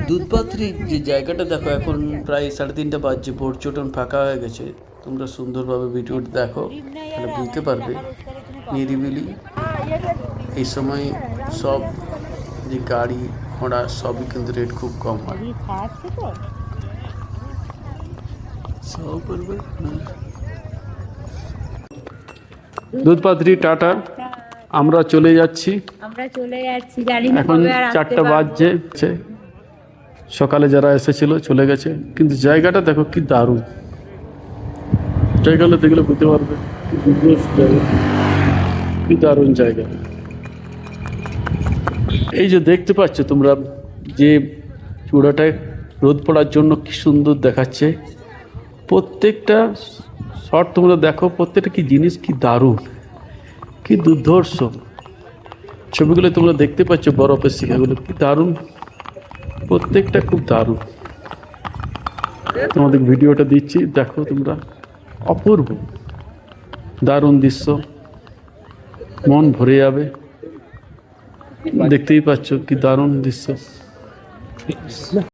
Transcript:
দুধপাত্রির যে জায়গাটা দেখো, এখন প্রায় 3:30 বাজছে, পর্যটন ফাঁকা হয়ে গেছে। তোমরা সুন্দরভাবে ভিডিওটা দেখো, তাহলে বুঝতে পারবে নিরিবিলি। এই সময় সব যে গাড়ি ঘোড়া সবই কিন্তু রেট খুব কম হয়। দুধপাত্রি টাটা, আমরা চলে যাচ্ছি। এখন 4টা বাজছে। সকালে যারা এসেছিল চলে গেছে, কিন্তু জায়গাটা দেখো কি দারুণ। জায়গাটা দেখলে বুঝতে পারবে কি দারুণ জায়গা। এই যে দেখতে পাচ্ছ তোমরা, যে চূড়াটায় রোদ পড়ার জন্য কি সুন্দর দেখাচ্ছে। প্রত্যেকটা শট তোমরা দেখো, প্রত্যেকটা কি জিনিস, কি দারুণ, কি দুর্ধর্ষ। ছবিগুলো তোমরা দেখতে পাচ্ছ, বরফের শিখাগুলো কি দারুণ, প্রত্যেকটা খুব দারুণ। তোমাদের ভিডিওটা দিচ্ছি, দেখো তোমরা, অপূর্ব দারুণ দৃশ্য, মন ভরে যাবে। দেখতেই পাচ্ছ কি দারুণ দৃশ্য।